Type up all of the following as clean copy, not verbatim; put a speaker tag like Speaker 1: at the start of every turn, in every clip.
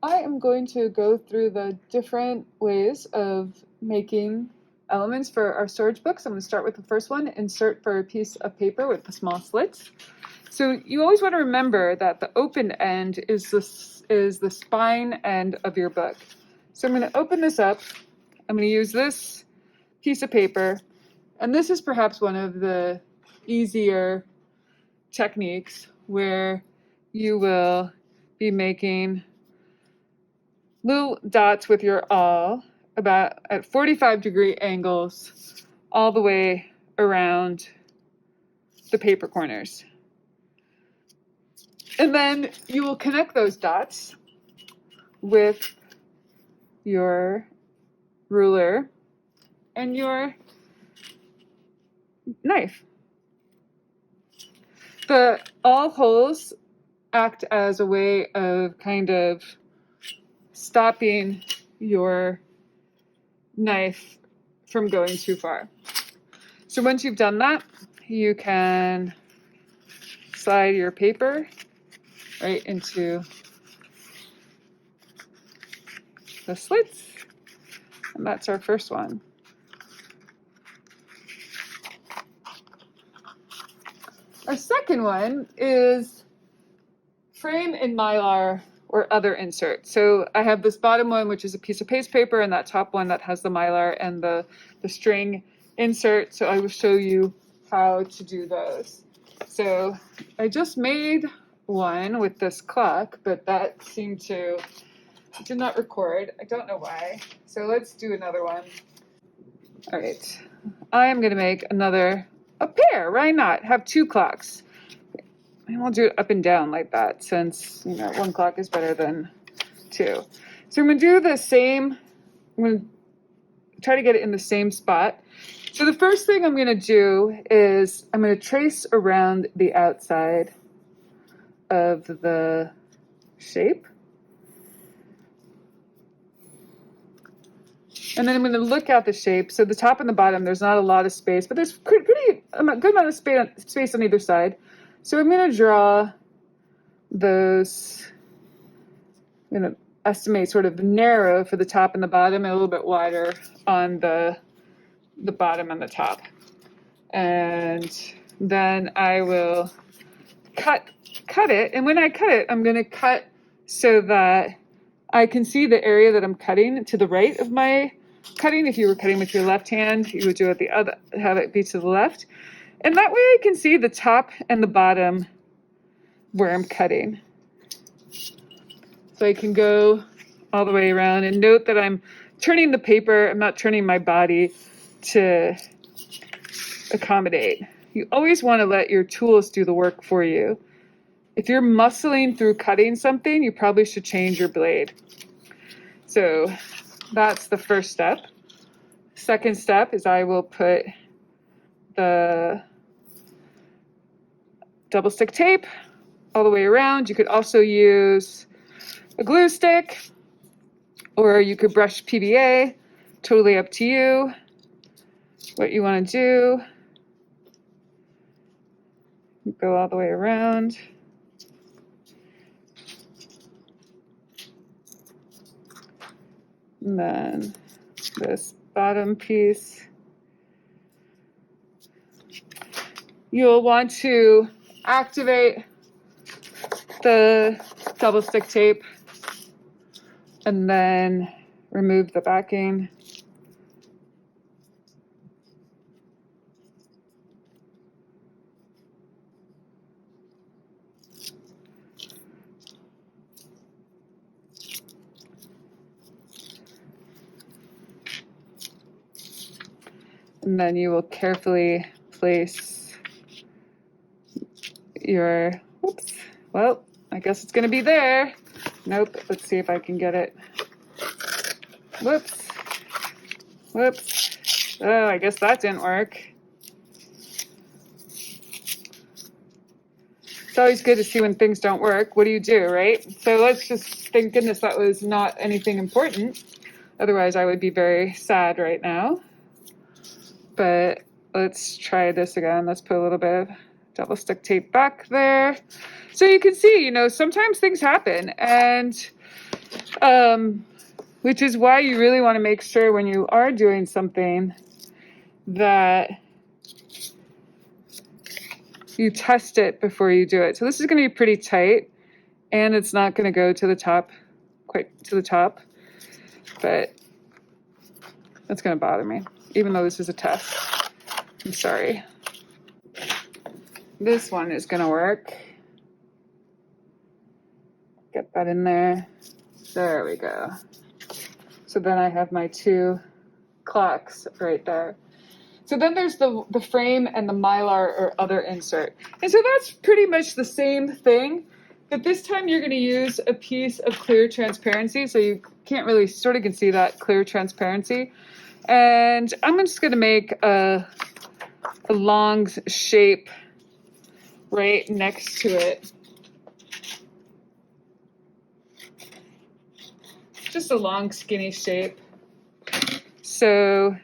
Speaker 1: I am going to go through the different ways of making elements for our storage books. I'm going to start with the first one, insert for a piece of paper with the small slits. So you always want to remember that the open end is the spine end of your book. So I'm going to open this up. I'm going to use this piece of paper, and this is perhaps one of the easier techniques where you will be making little dots with your awl about at 45-degree angles all the way around the paper corners. And then you will connect those dots with your ruler and your knife. The awl holes act as a way of kind of stopping your knife from going too far. So once you've done that, you can slide your paper right into the slits, and that's our first one. Our second one is frame in Mylar or other insert. So I have this bottom one, which is a piece of paste paper, and that top one that has the Mylar and the string insert. So I will show you how to do those. So I just made one with this clock, but that did not record. I don't know why. So let's do another one. All right. I am going to make a pair. Why not? Have two clocks. And we'll do it up and down like that, since one clock is better than two. So I'm going to do the same. I'm going to try to get it in the same spot. So the first thing I'm going to do is I'm going to trace around the outside of the shape. And then I'm going to look at the shape. So the top and the bottom, there's not a lot of space, but there's good amount of space on either side. So I'm going to draw those, I'm going to estimate sort of narrow for the top and the bottom and a little bit wider on the bottom and the top. And then I will cut it. And when I cut it, I'm going to cut so that I can see the area that I'm cutting to the right of my cutting. If you were cutting with your left hand, you would do it have it be to the left. And that way I can see the top and the bottom where I'm cutting. So I can go all the way around, and note that I'm turning the paper. I'm not turning my body to accommodate. You always want to let your tools do the work for you. If you're muscling through cutting something, you probably should change your blade. So that's the first step. Second step is I will put the double stick tape all the way around. You could also use a glue stick, or you could brush PVA. Totally up to you what you want to do. Go all the way around. And then this bottom piece, you'll want to activate the double stick tape and then remove the backing. And then you will carefully place your, well, I guess it's going to be there. Nope, let's see if I can get it. Whoops. Oh, I guess that didn't work. It's always good to see when things don't work. What do you do, right? So let's just, thank goodness that was not anything important. Otherwise, I would be very sad right now. But let's try this again. Let's put a little bit of double stick tape back there. So you can see, sometimes things happen, and which is why you really want to make sure when you are doing something that you test it before you do it. So this is going to be pretty tight, and it's not going to go to the top, quite to the top, but that's going to bother me, even though this is a test. I'm sorry. This one is going to work. Get that in there. There we go. So then I have my two clocks right there. So then there's the frame and the Mylar or other insert. And so that's pretty much the same thing, but this time you're going to use a piece of clear transparency, so you can't really, sort of can see that clear transparency. And I'm just going to make a long shape right next to it. Just a long skinny shape. So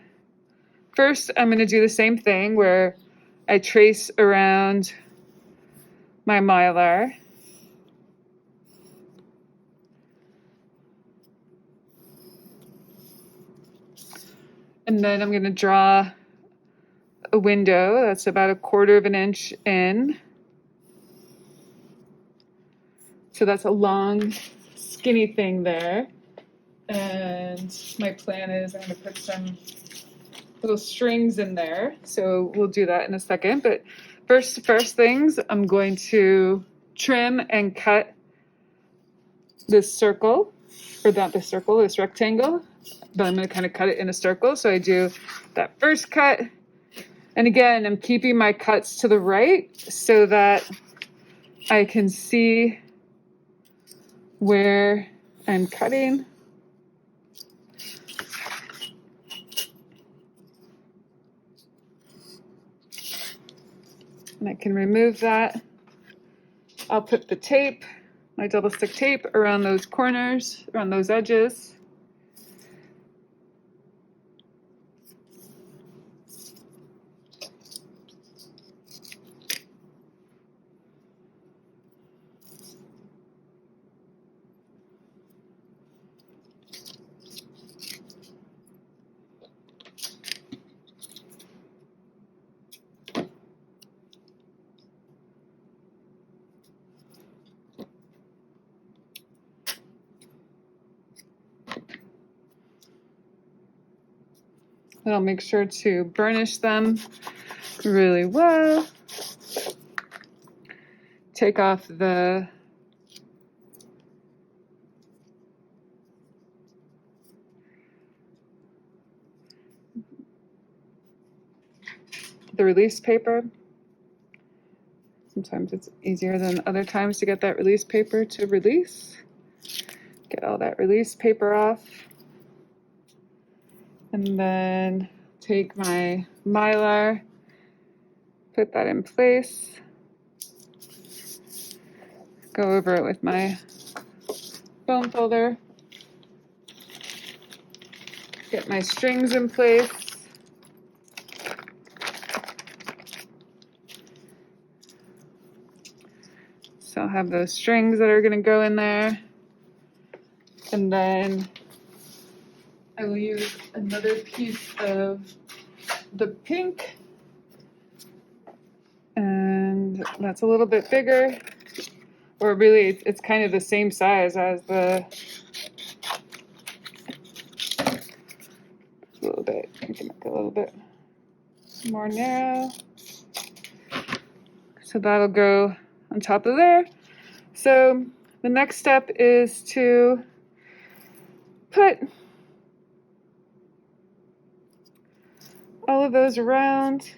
Speaker 1: first, I'm going to do the same thing where I trace around my Mylar. And then I'm going to draw a window that's about 1/4 of an inch in. So that's a long, skinny thing there. And my plan is I'm going to put some little strings in there. So we'll do that in a second. But first things, I'm going to trim and cut this circle, or not this circle, this rectangle. But I'm going to kind of cut it in a circle. So I do that first cut. And again, I'm keeping my cuts to the right so that I can see where I'm cutting. And I can remove that. I'll put the tape, my double stick tape, around those corners, around those edges. And I'll make sure to burnish them really well. Take off the release paper. Sometimes it's easier than other times to get that release paper to release. Get all that release paper off. And then take my Mylar, put that in place. Go over it with my foam folder. Get my strings in place. So I'll have those strings that are going to go in there. And then I will use another piece of the pink. And that's a little bit bigger. Or really, it's kind of the same size as the... A little bit. You can make it a little bit more narrow. So that'll go on top of there. So the next step is to put all of those around.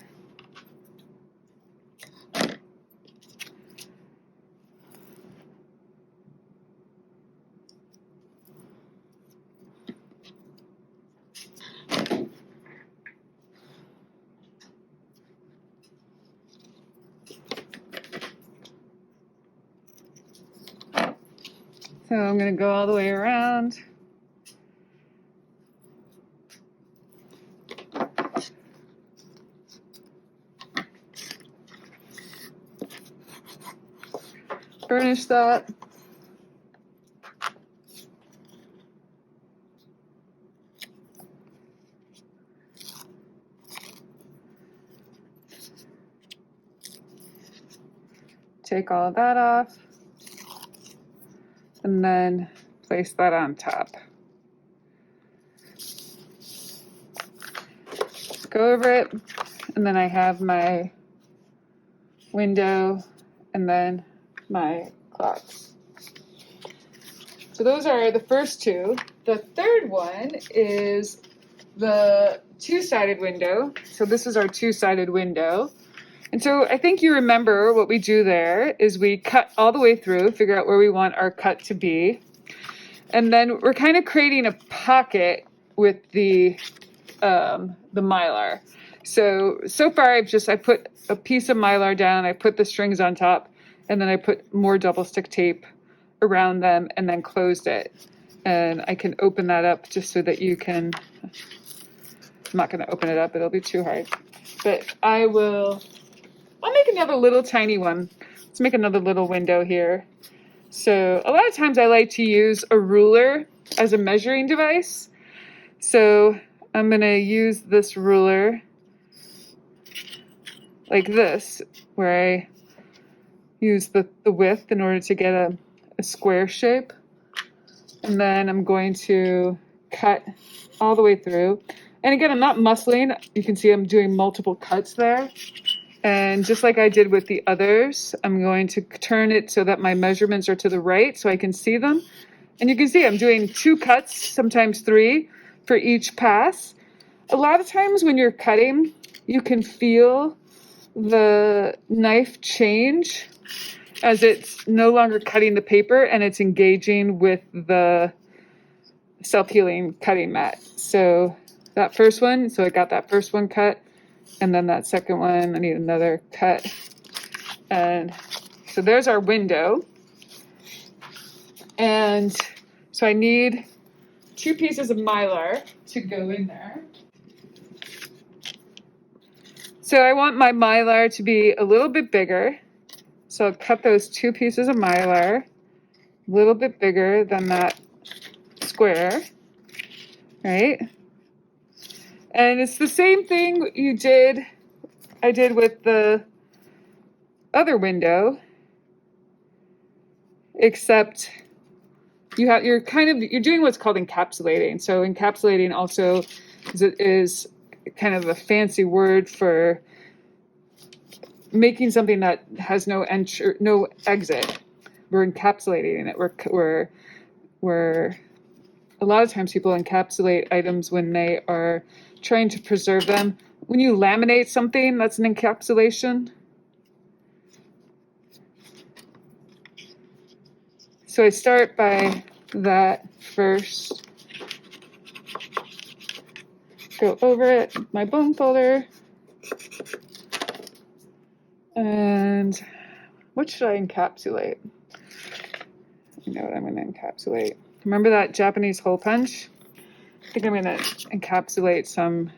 Speaker 1: So I'm going to go all the way around. burnish that. Take all of that off, and then place that on top. Go over it, and then I have my window and then my clocks. So those are the first two. The third one is the two-sided window. So this is our two-sided window. And so I think you remember what we do there is we cut all the way through, figure out where we want our cut to be. And then we're kind of creating a pocket with the Mylar. So far I put a piece of Mylar down, I put the strings on top, and then I put more double stick tape around them and then closed it. And I can open that up just so that you can, I'm not going to open it up, it'll be too hard. But I'll make another little tiny one. Let's make another little window here. So a lot of times I like to use a ruler as a measuring device. So I'm going to use this ruler like this, where I use the width in order to get a square shape. And then I'm going to cut all the way through. And again, I'm not muscling. You can see I'm doing multiple cuts there. And just like I did with the others, I'm going to turn it so that my measurements are to the right so I can see them. And you can see I'm doing 2 cuts, sometimes 3, for each pass. A lot of times when you're cutting, you can feel the knife change as it's no longer cutting the paper and it's engaging with the self-healing cutting mat. So that first one, so I got that first one cut. And then that second one, I need another cut. And so there's our window. And so I need 2 pieces of Mylar to go in there. So I want my Mylar to be a little bit bigger. So I'll cut those 2 pieces of Mylar a little bit bigger than that square, right? And it's the same thing I did with the other window, except you're doing what's called encapsulating. So encapsulating also is kind of a fancy word for making something that has no exit. We're encapsulating it. We're a lot of times people encapsulate items when they are trying to preserve them. When you laminate something, that's an encapsulation. So I start by that first. Go over it with my bone folder. And what should I encapsulate? I know what I'm going to encapsulate. Remember that Japanese hole punch? I think I'm going to encapsulate some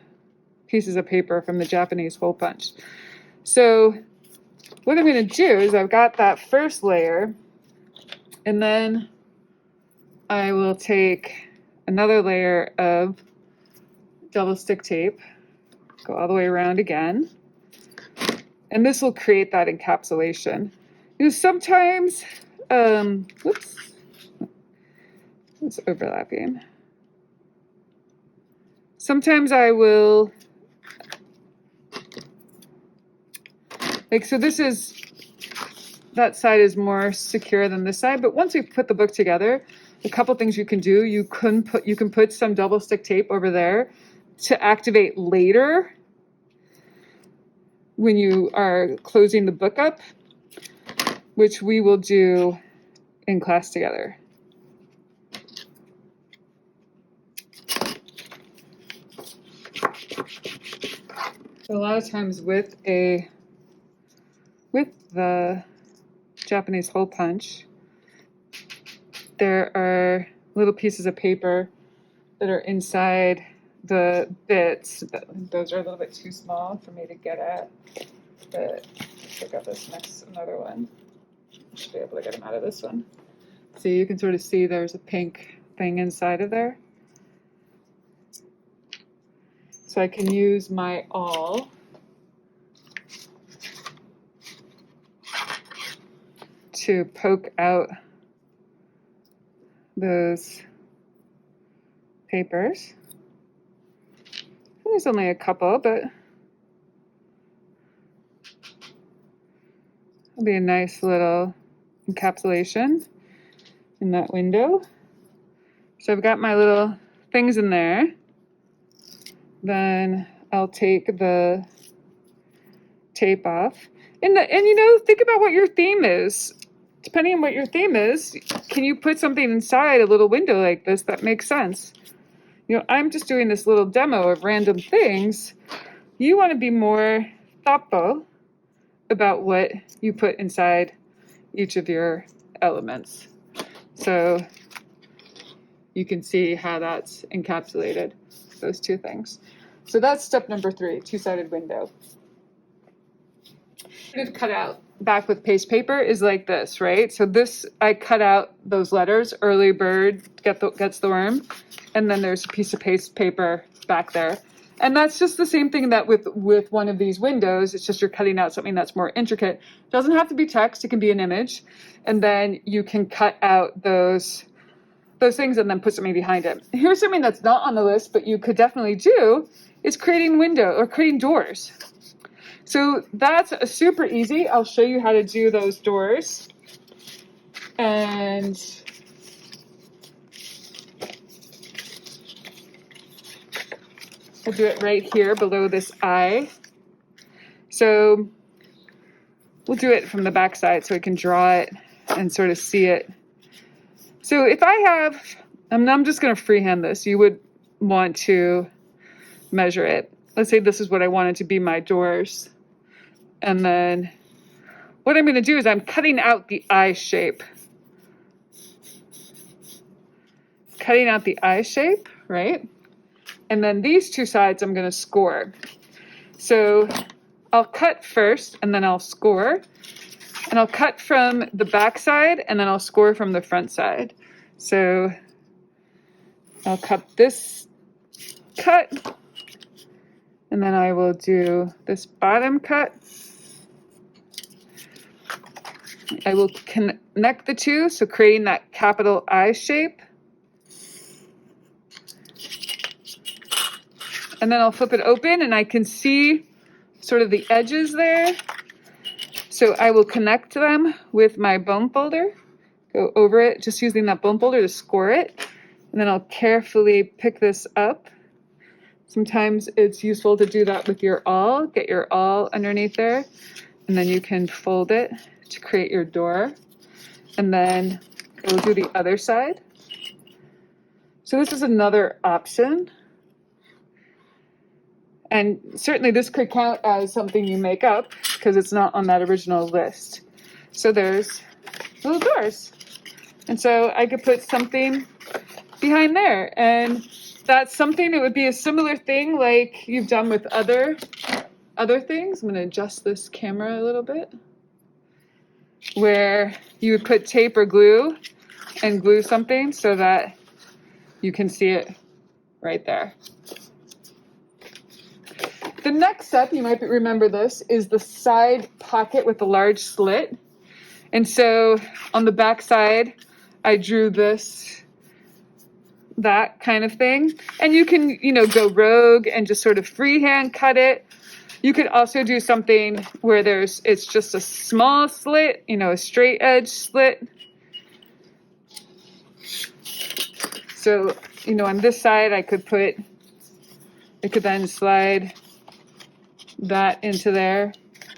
Speaker 1: pieces of paper from the Japanese hole punch. So what I'm going to do is I've got that first layer, and then I will take another layer of double stick tape, go all the way around again, and this will create that encapsulation. Sometimes, whoops, it's overlapping. Sometimes I will, so that side is more secure than this side, but once we put the book together, a couple things you can do. You can put some double stick tape over there to activate later when you are closing the book up, which we will do in class together. So a lot of times with the Japanese hole punch, there are little pieces of paper that are inside the bits. Those are a little bit too small for me to get at, but let's pick up another one. I should be able to get them out of this one. So you can sort of see there's a pink thing inside of there. So I can use my awl to poke out those papers. There's only a couple, but it'll be a nice little encapsulation in that window. So I've got my little things in there. Then I'll take the tape off. And you know, think about what your theme is. Depending on what your theme is, can you put something inside a little window like this that makes sense? You know, I'm just doing this little demo of random things. You want to be more thoughtful about what you put inside each of your elements. So you can see how that's encapsulated, those two things. So that's step number 3, two-sided window. Cut out back with paste paper is like this, right? So this, I cut out those letters, early bird gets the worm, and then there's a piece of paste paper back there. And that's just the same thing that with one of these windows, it's just you're cutting out something that's more intricate. It doesn't have to be text, it can be an image. And then you can cut out those things and then put something behind it. Here's something that's not on the list, but you could definitely do, is creating creating doors. So that's super easy. I'll show you how to do those doors. And I'll do it right here below this eye. So we'll do it from the back side so we can draw it and sort of see it. So if I have, I'm just going to freehand this. You would want to measure it. Let's say this is what I wanted to be my doors. And then what I'm going to do is I'm cutting out the eye shape. Cutting out the eye shape, right? And then these two sides I'm going to score. So I'll cut first and then I'll score. And I'll cut from the back side and then I'll score from the front side. So I'll cut this cut. And then I will do this bottom cut. I will connect the two, so creating that capital I shape. And then I'll flip it open and I can see sort of the edges there. So I will connect them with my bone folder, go over it, just using that bone folder to score it. And then I'll carefully pick this up. Sometimes it's useful to do that with your awl, get your awl underneath there, and then you can fold it to create your door. And then we'll do the other side. So this is another option. And certainly this could count as something you make up because it's not on that original list. So there's little doors. And so I could put something behind there. And that's something that would be a similar thing like you've done with other things. I'm going to adjust this camera a little bit. Where you would put tape or glue and glue something so that you can see it right there. The next step, you might remember this, is the side pocket with the large slit. And so on the back side, I drew that kind of thing. And you can, go rogue and just sort of freehand cut it. You could also do something where it's just a small slit, a straight edge slit. So, on this side, I could then slide that into there.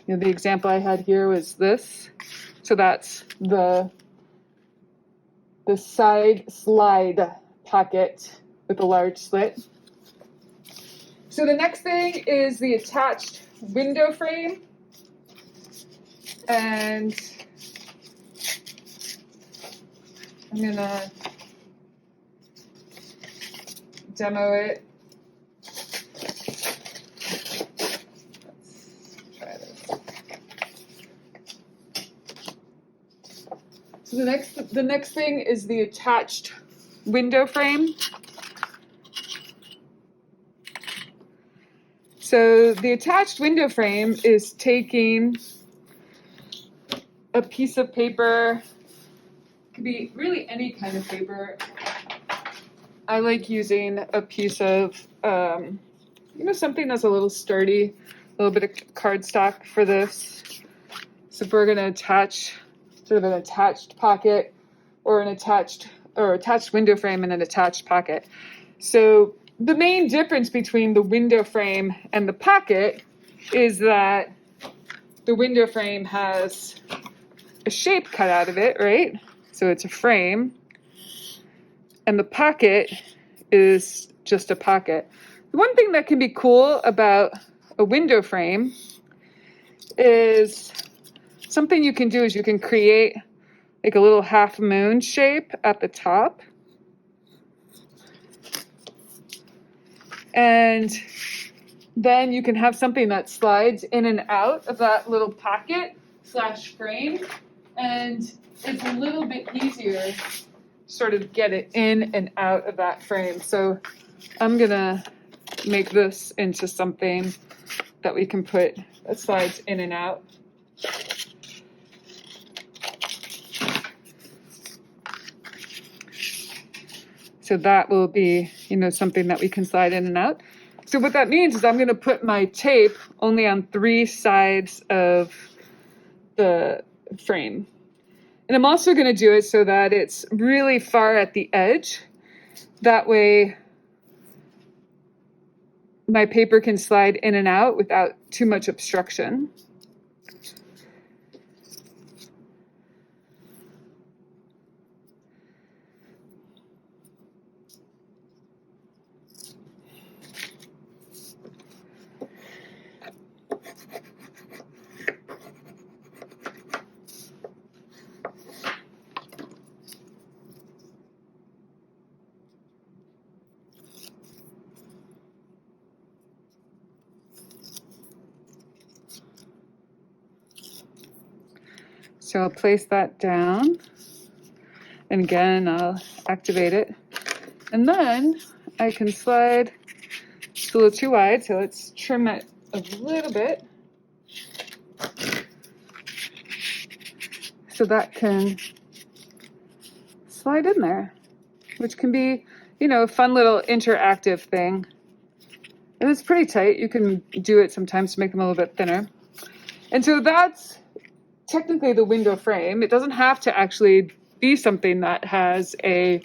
Speaker 1: The example I had here was this. So that's the side slide pocket with a large slit. So the next thing is the attached window frame. And I'm going to demo it. Let's try this. So the next thing is the attached window frame. So the attached window frame is taking a piece of paper, it could be really any kind of paper. I like using a piece of, something that's a little sturdy, a little bit of cardstock for this. So if we're going to attach sort of an attached pocket or attached window frame and an attached pocket. So the main difference between the window frame and the pocket is that the window frame has a shape cut out of it, right? So it's a frame. And the pocket is just a pocket. The one thing that can be cool about a window frame is something you can do is you can create like a little half moon shape at the top. And then you can have something that slides in and out of that little pocket / frame. And it's a little bit easier to sort of get it in and out of that frame. So I'm going to make this into something that we can put that slides in and out. So that will be, something that we can slide in and out. So what that means is I'm going to put my tape only on 3 sides of the frame. And I'm also going to do it so that it's really far at the edge. That way my paper can slide in and out without too much obstruction. So I'll place that down, and again, I'll activate it. And then I can slide, it's a little too wide, so let's trim it a little bit. So that can slide in there, which can be, a fun little interactive thing. And it's pretty tight. You can do it sometimes to make them a little bit thinner. And so that's technically the window frame. It doesn't have to actually be something that has a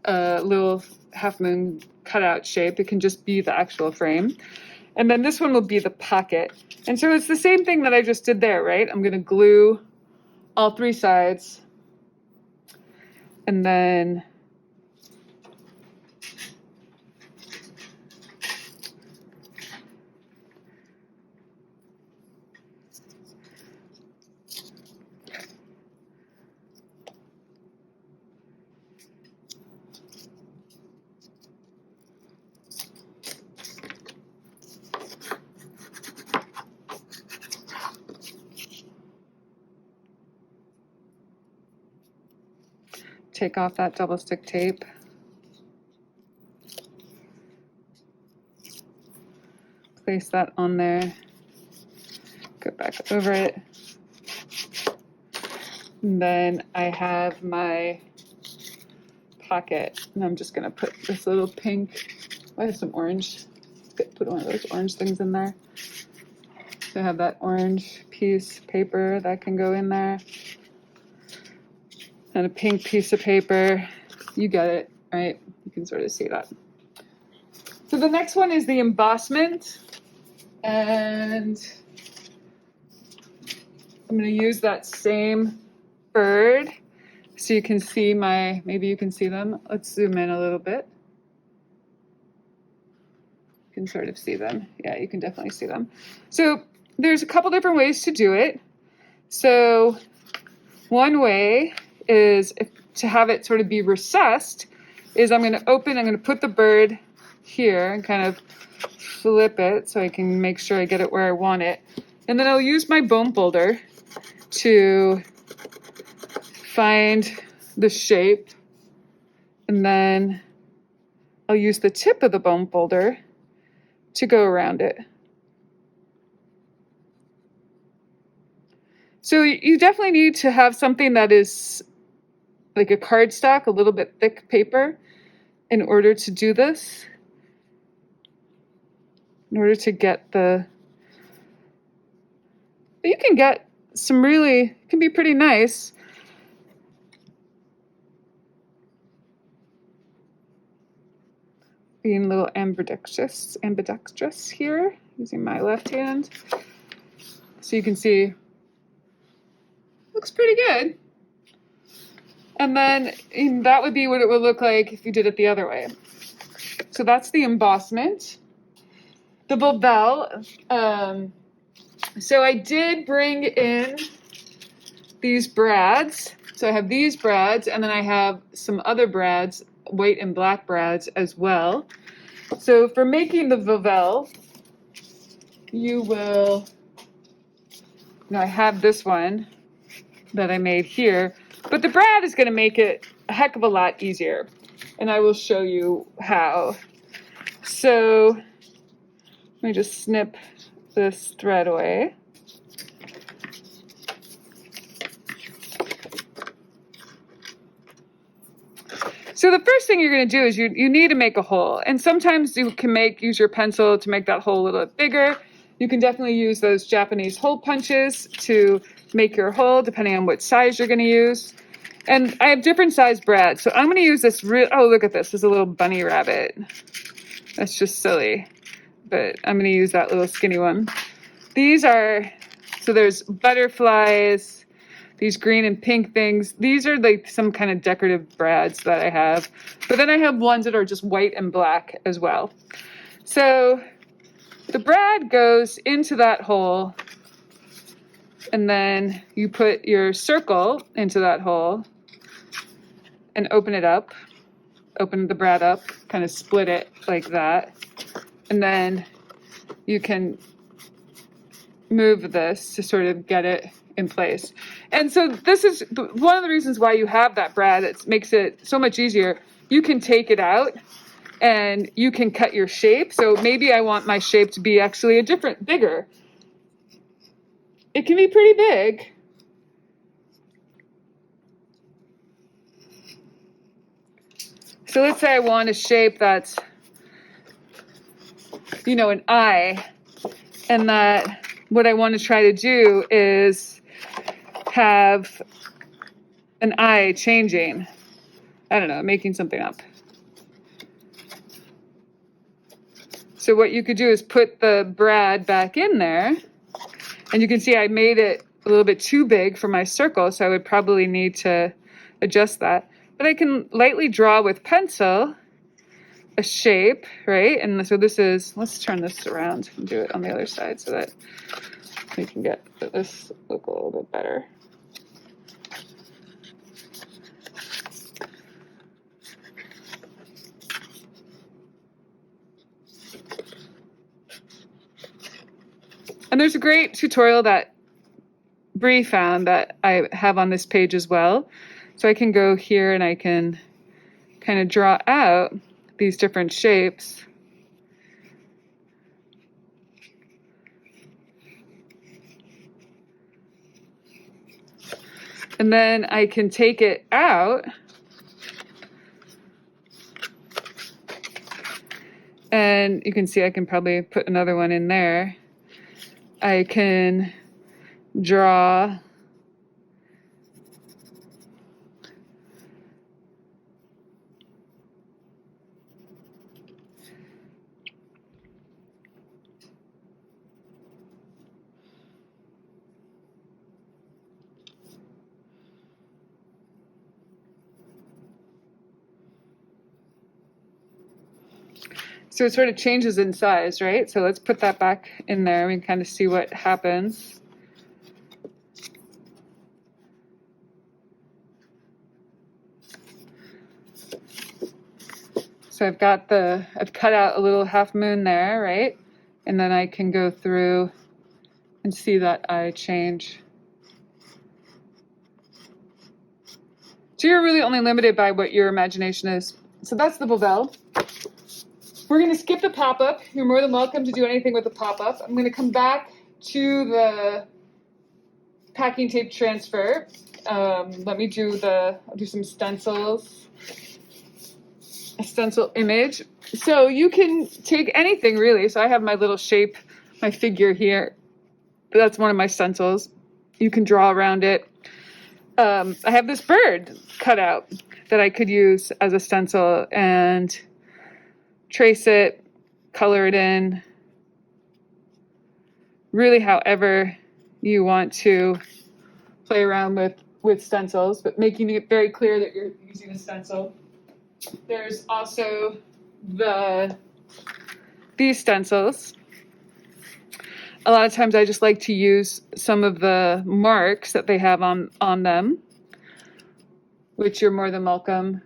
Speaker 1: little half moon cutout shape. It can just be the actual frame. And then this one will be the pocket. And so it's the same thing that I just did there, right? I'm going to glue all 3 sides. And then take off that double stick tape. Place that on there. Go back over it. And then I have my pocket. And I'm just going to put this little pink, I have some orange. Put one of those orange things in there. So I have that orange piece of paper that can go in there. And a pink piece of paper. You get it, right? You can sort of see that. So the next one is the embossment. And I'm going to use that same bird so you can see maybe you can see them. Let's zoom in a little bit. You can sort of see them. Yeah, you can definitely see them. So there's a couple different ways to do it. So one way is to have it sort of be recessed is I'm going to put the bird here and kind of flip it so I can make sure I get it where I want it. And then I'll use my bone folder to find the shape, and then I'll use the tip of the bone folder to go around it. So you definitely need to have something that is like a cardstock, a little bit thick paper, in order to do this, in order to get the, you can get some really, it can be pretty nice. Being a little ambidextrous here, using my left hand. So you can see, looks pretty good. And then that would be what it would look like if you did it the other way. So that's the embossment. The Volvel. So I did bring in these brads. So I have these brads, and then I have some other brads, white and black brads as well. So for making the Volvel, you will, I have this one that I made here, but the brad is going to make it a heck of a lot easier, and I will show you how. So let me just snip this thread away. So the first thing you're going to do is you need to make a hole, and sometimes you can use your pencil to make that hole a little bit bigger. You can definitely use those Japanese hole punches to make your hole, depending on what size you're going to use. And I have different size brads, so I'm going to use this oh, look at this. There's a little bunny rabbit. That's just silly, but I'm going to use that little skinny one. These are, so there's butterflies, these green and pink things. These are like some kind of decorative brads that I have. But then I have ones that are just white and black as well. So the brad goes into that hole, and then you put your circle into that hole and open it up. Open the brad up, kind of split it like that. And then you can move this to sort of get it in place. And so this is one of the reasons why you have that brad. It makes it so much easier. You can take it out and you can cut your shape. So maybe I want my shape to be actually bigger. It can be pretty big. So let's say I want a shape that's, an eye, and that what I want to try to do is have an eye changing. I don't know, making something up. So what you could do is put the brad back in there, and you can see I made it a little bit too big for my circle, so I would probably need to adjust that. But I can lightly draw with pencil a shape, right? And so this is, let's turn this around and do it on the other side so that we can get this look a little bit better. And there's a great tutorial that Bree found that I have on this page as well. So I can go here and I can kind of draw out these different shapes. And then I can take it out and you can see I can probably put another one in there. I can draw so it sort of changes in size, right? So let's put that back in there. We can kind of see what happens. So I've cut out a little half moon there, right? And then I can go through and see that eye change. So you're really only limited by what your imagination is. So that's the Bovell. We're going to skip the pop-up. You're more than welcome to do anything with the pop-up. I'm going to come back to the packing tape transfer. Let me do I'll do some stencils, a stencil image. So you can take anything really. So I have my little shape, my figure here. That's one of my stencils. You can draw around it. I have this bird cut out that I could use as a stencil and trace it, color it in, really however you want to play around with stencils, but making it very clear that you're using a stencil. There's also these stencils. A lot of times I just like to use some of the marks that they have on them, which you're more than welcome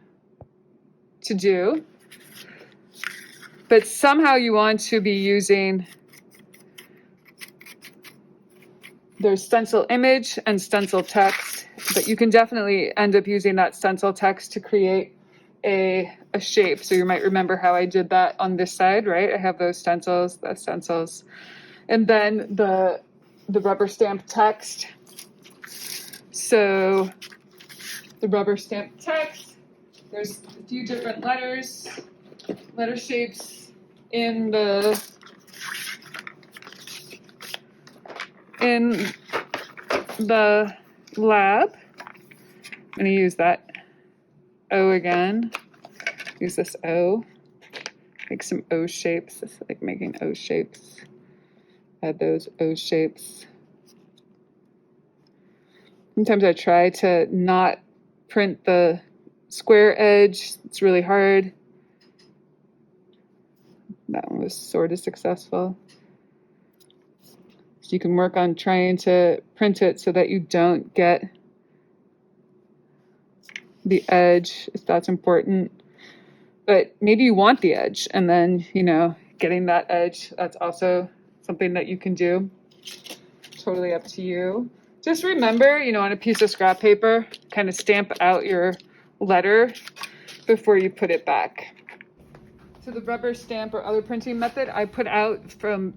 Speaker 1: to do. But somehow you want to be using there's stencil image and stencil text, but you can definitely end up using that stencil text to create a shape. So you might remember how I did that on this side, right? I have those stencils, and then the rubber stamp text. So the rubber stamp text, there's a few different letter shapes in the lab. I'm going to use that O again. Use this O. Make some O shapes. This is like making O shapes. Add those O shapes. Sometimes I try to not print the square edge. It's really hard. That one was sort of successful. So you can work on trying to print it so that you don't get the edge, if that's important. But maybe you want the edge, and then, getting that edge, that's also something that you can do. Totally up to you. Just remember, on a piece of scrap paper, kind of stamp out your letter before you put it back. So the rubber stamp or other printing method I put out from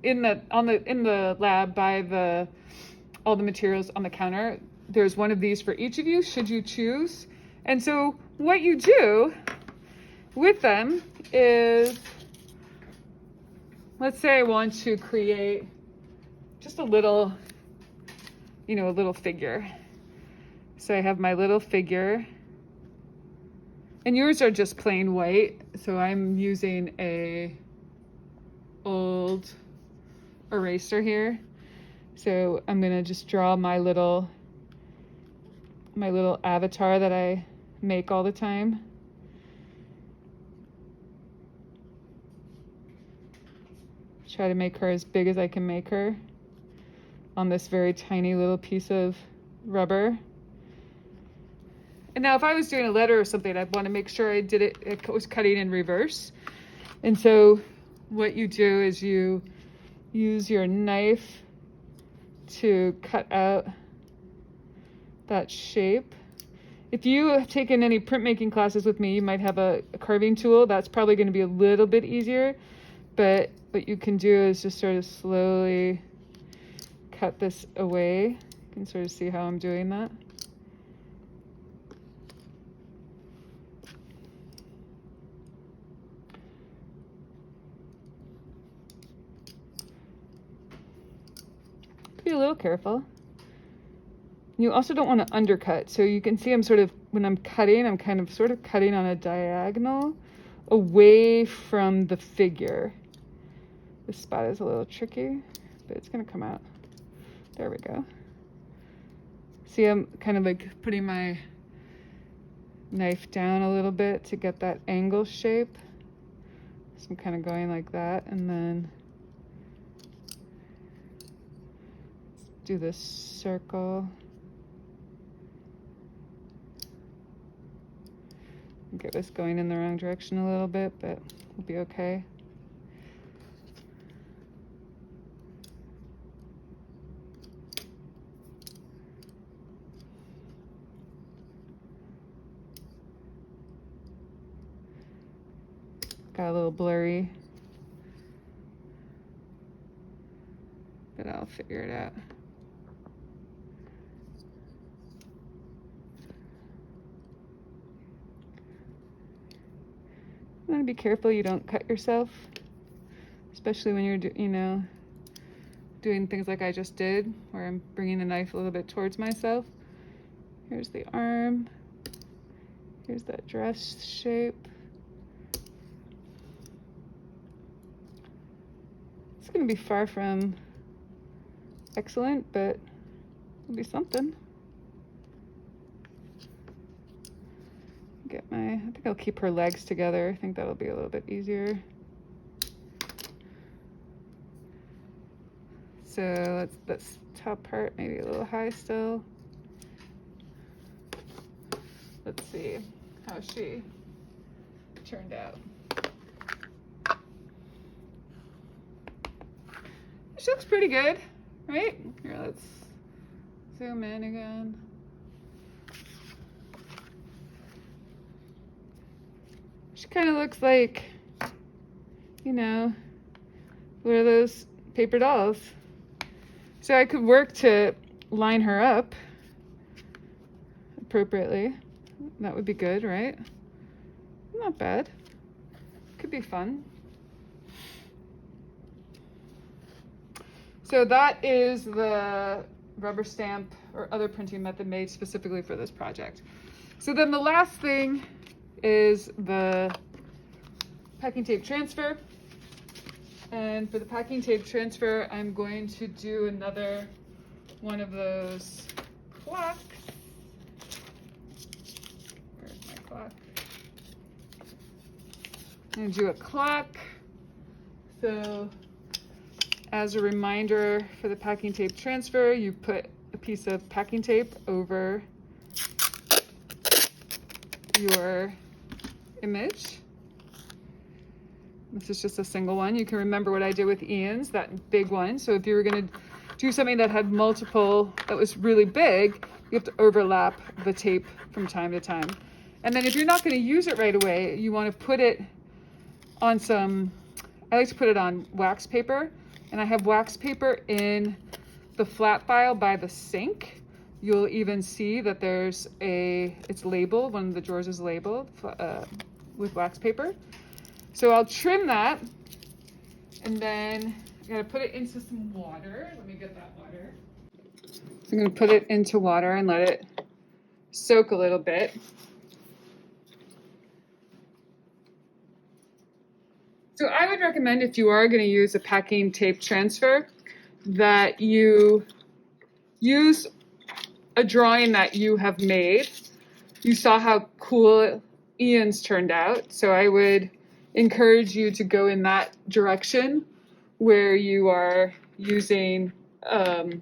Speaker 1: in the lab by all the materials on the counter. There's one of these for each of you, should you choose. And so what you do with them is, let's say I want to create just a little figure. So I have my little figure, and yours are just plain white. So I'm using a old eraser here. So I'm gonna just draw my little avatar that I make all the time. Try to make her as big as I can make her on this very tiny little piece of rubber. And now if I was doing a letter or something, I'd want to make sure it was cutting in reverse. And so what you do is you use your knife to cut out that shape. If you have taken any printmaking classes with me, you might have a carving tool. That's probably going to be a little bit easier. But what you can do is just sort of slowly cut this away. You can sort of see how I'm doing that. Be a little careful. You also don't want to undercut. So you can see when I'm cutting, I'm kind of sort of cutting on a diagonal away from the figure. This spot is a little tricky, but it's going to come out. There we go. See, I'm kind of like putting my knife down a little bit to get that angle shape. So I'm kind of going like that, and then do this circle. Get this going in the wrong direction a little bit, but we'll be okay. got a little blurry, but I'll figure it out. You want to be careful you don't cut yourself, especially when you're, doing things like I just did, where I'm bringing the knife a little bit towards myself. Here's the arm. Here's that dress shape. It's going to be far from excellent, but it'll be something. I think I'll keep her legs together. I think that'll be a little bit easier. So this top part maybe a little high still. Let's see how she turned out. She looks pretty good, right? Here, let's zoom in again. She kind of looks like, one of those paper dolls. So I could work to line her up appropriately. That would be good, right? Not bad. Could be fun. So that is the rubber stamp or other printing method made specifically for this project. So then the last thing is the packing tape transfer. And for the packing tape transfer, I'm going to do another one of those clocks. Where's my clock? I'm going to do a clock. So as a reminder for the packing tape transfer, you put a piece of packing tape over your image. This is just a single one. You can remember what I did with Ian's, that big one. So if you were going to do something that had multiple, that was really big, you have to overlap the tape from time to time. And then if you're not going to use it right away, you want to put it on some, I like to put it on wax paper. And I have wax paper in the flat file by the sink. You'll even see that it's labeled, one of the drawers is labeled with wax paper. So I'll trim that, and then I'm gonna put it into some water. Let me get that water. So I'm gonna put it into water and let it soak a little bit. So I would recommend, if you are gonna use a packing tape transfer, that you use a drawing that you have made. You saw how cool Ian's turned out, so I would encourage you to go in that direction where you are using some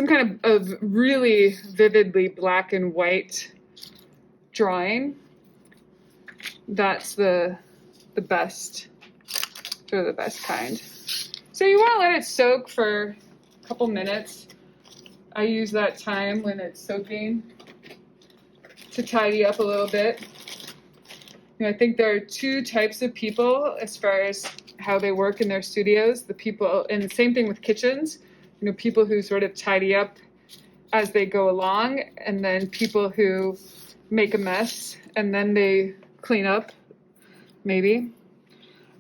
Speaker 1: kind of really vividly black and white drawing. That's the best, sort of the best kind. So you want to let it soak for a couple minutes. I use that time when it's soaking to tidy up a little bit. I think there are two types of people as far as how they work in their studios. The people, and the same thing with kitchens, people who sort of tidy up as they go along, and then people who make a mess and then they clean up, maybe.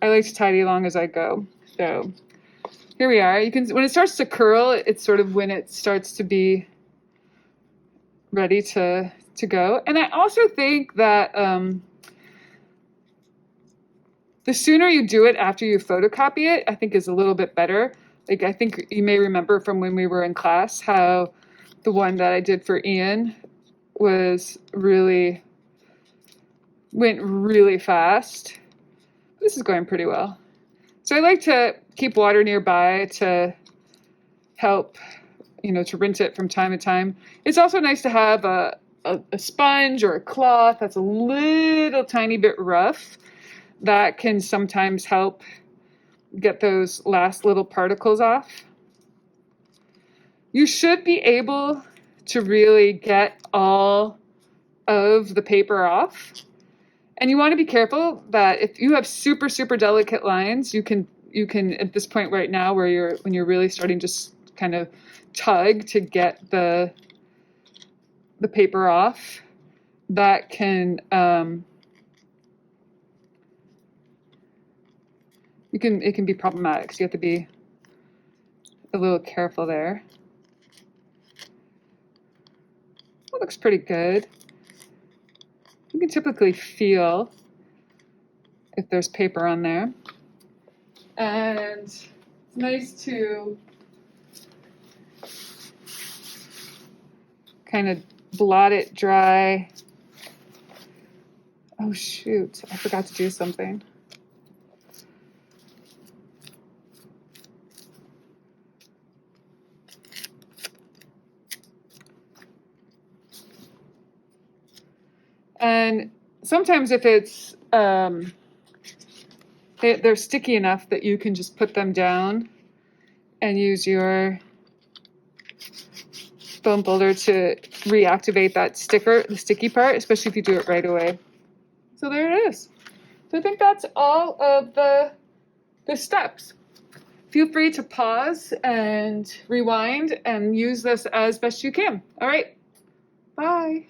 Speaker 1: I like to tidy along as I go. So here we are. You can, when it starts to curl, it's sort of when it starts to be ready to go. And I also think that the sooner you do it after you photocopy it, I think is a little bit better. Like, I think you may remember from when we were in class how the one that I did for Ian went really fast. This is going pretty well. So I like to keep water nearby to help, to rinse it from time to time. It's also nice to have a sponge or a cloth that's a little tiny bit rough. That can sometimes help get those last little particles off. You should be able to really get all of the paper off. And you want to be careful that if you have super, super delicate lines, you can at this point right now when you're really starting to kind of tug to get the paper off, that can it can be problematic. So you have to be a little careful there. That looks pretty good. You can typically feel if there's paper on there. And it's nice to kind of blot it dry. Oh shoot, I forgot to do something. And sometimes if it's, they're sticky enough that you can just put them down and use your foam folder to reactivate that the sticky part, especially if you do it right away. So there it is. So I think that's all of the steps. Feel free to pause and rewind and use this as best you can. All right, bye.